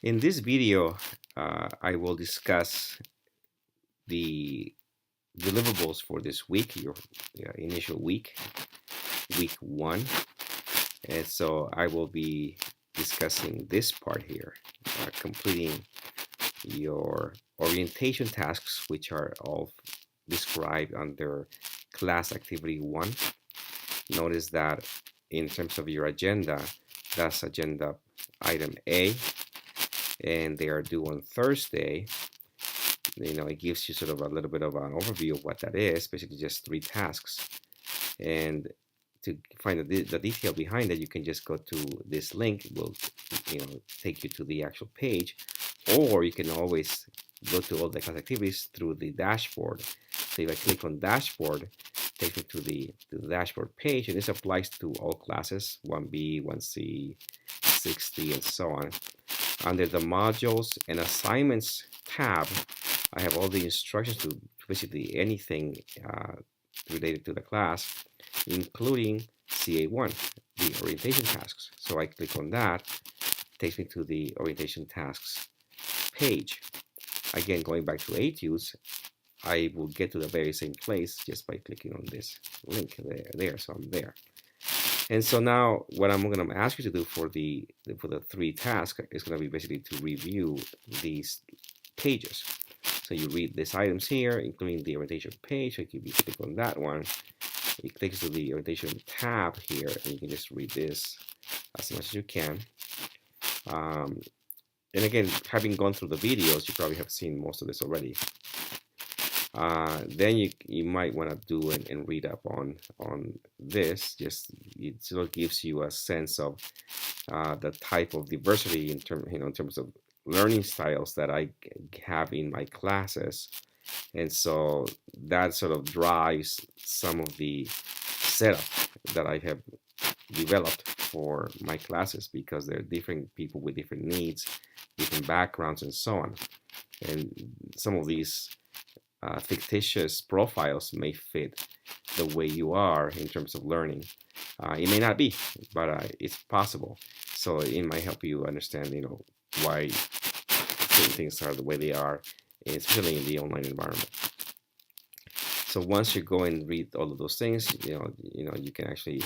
In this video, I will discuss the deliverables for this week, your initial week 1. And so I will be discussing this part here, completing your orientation tasks, which are all described under class activity 1. Notice that in terms of your agenda, that's agenda item A, and they are due on Thursday. It gives you sort of a little bit of an overview of what that is, basically just 3 tasks. And to find the detail behind it, you can just go to this link. It will take you to the actual page, or you can always go to all the class activities through the dashboard. So if I click on dashboard, it takes me to the dashboard page, and this applies to all classes, 1B, 1C, 60, and so on. Under the modules and assignments tab, I have all the instructions to basically anything related to the class, including CA1, the orientation tasks. So I click on that, it takes me to the orientation tasks page. Again, going back to Etudes, I will get to the very same place just by clicking on this link there. So I'm there. And so now what I'm going to ask you to do for the 3 tasks is going to be basically to review these pages. So you read these items here, including the orientation page. So if you click on that one, it takes you to the orientation tab here, and you can just read this as much as you can. And again, having gone through the videos, you probably have seen most of this already. Then you might want to do and read up on this. Just it sort of gives you a sense of the type of diversity in terms of learning styles that I have in my classes, and so that sort of drives some of the setup that I have developed for my classes, because there are different people with different needs, different backgrounds, and so on. And some of these fictitious profiles may fit the way you are in terms of learning. It may not be, but it's possible. So it might help you understand, why certain things are the way they are, especially in the online environment. So once you go and read all of those things, you can actually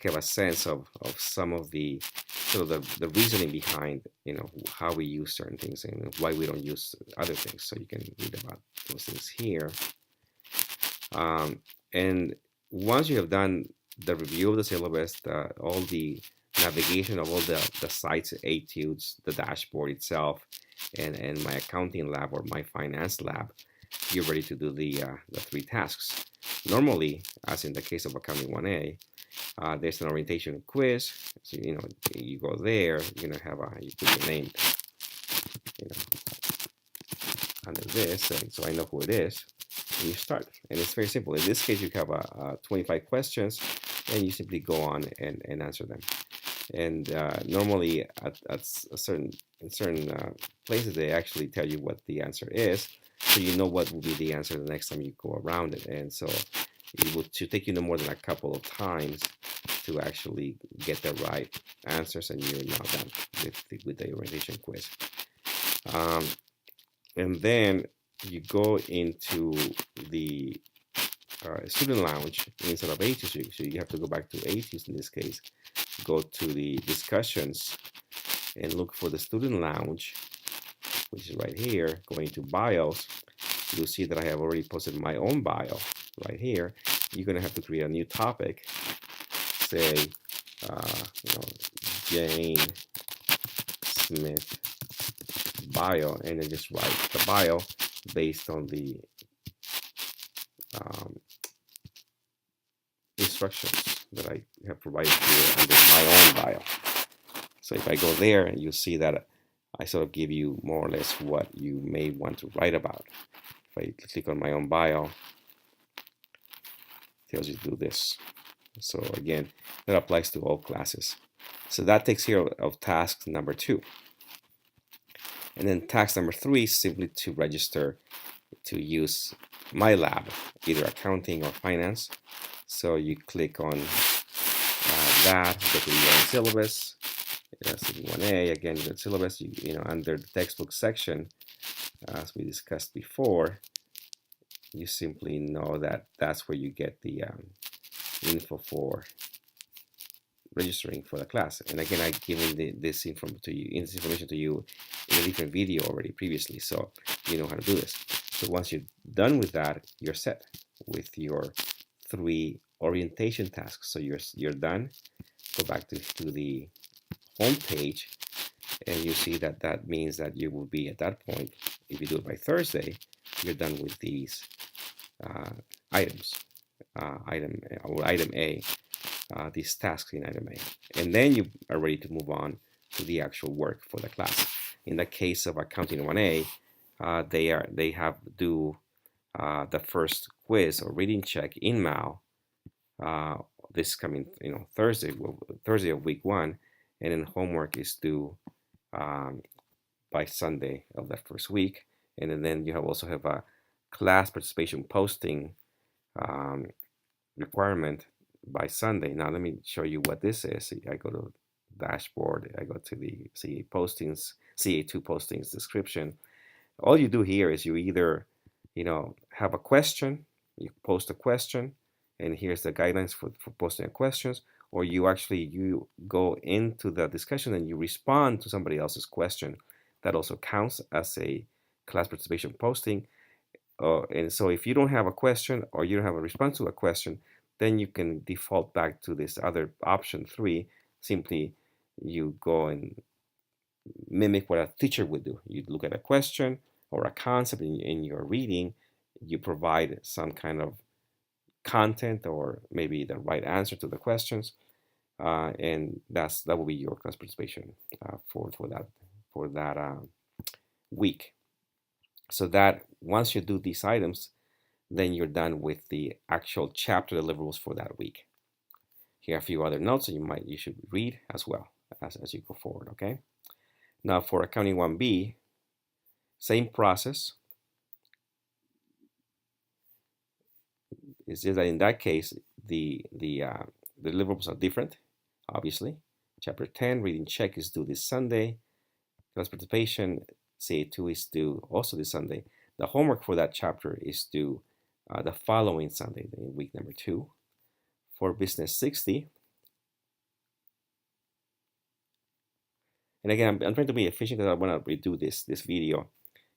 have a sense of some of the sort of the reasoning behind how we use certain things and why we don't use other things. So you can read about those things here. And once you have done the review of the syllabus, all the navigation of all the sites, Etudes, the dashboard itself, and my accounting lab or my finance lab, you're ready to do the 3 tasks. Normally, as in the case of accounting 1A, there's an orientation quiz. So you go there, you're gonna have you put your name under this, and so I know who it is, and you start. And it's very simple. In this case, you have 25 questions, and you simply go on and answer them. And normally at certain places, they actually tell you what the answer is, so you know what will be the answer the next time you go around it. And so it should take you no more than a couple of times to actually get the right answers, and you're now done with the orientation quiz. And then you go into the student lounge instead of Etudes. So you have to go back to Etudes in this case. Go to the discussions and look for the student lounge, which is right here. Going to bios, you'll see that I have already posted my own bio right here. You're going to have to create a new topic. Say, Jane Smith bio, and then just write the bio based on the instructions that I have provided here under my own bio. So if I go there, and you see that I sort of give you more or less what you may want to write about. If I click on my own bio, it tells you to do this. So again, that applies to all classes. So that takes care of task number 2. And then task number 3 is simply to register to use my lab, either accounting or finance. So you click on that, go to the syllabus, Lesson 1A, again, the syllabus, under the textbook section, as we discussed before, you simply know that that's where you get the info for registering for the class. And again, I've given this information to you in a different video already previously, so you know how to do this. So once you're done with that, you're set with your 3 orientation tasks. So you're done. Go back to the home page, and you see that means that you will be at that point. If you do it by Thursday, you're done with these items. Item A, these tasks in item A. And then you are ready to move on to the actual work for the class. In the case of Accounting 1A, they have to do the first quiz or reading check in MAL this coming Thursday of week 1, and then homework is due by Sunday of that first week. And then you also have a class participation posting requirement by Sunday. Now let me show you what this is. I go to dashboard, I go to the CA postings, CA2 postings description. All you do here is you either have a question, you post a question, and here's the guidelines for posting questions, or you go into the discussion and you respond to somebody else's question. That also counts as a class participation posting. And so if you don't have a question or you don't have a response to a question, then you can default back to this other option 3. Simply you go and mimic what a teacher would do. You look at a question or a concept in your reading, you provide some kind of content or maybe the right answer to the questions, and that will be your class participation for that week. So that once you do these items, then you're done with the actual chapter deliverables for that week. Here are a few other notes that you should read as well as you go forward. Okay. Now for Accounting 1B, same process. It's just that in that case, the deliverables are different, obviously. Chapter 10, reading check is due this Sunday. Class participation, CA2 is due also this Sunday. The homework for that chapter is due the following Sunday, week number 2. For Business 60, and again, I'm trying to be efficient because I want to redo this video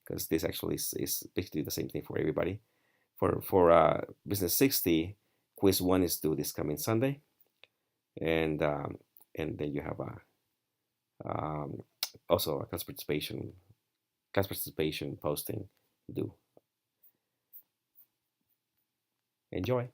because this actually is basically the same thing for everybody. For Business 60, quiz 1 is due this coming Sunday, and then you have also a class participation posting due. Enjoy.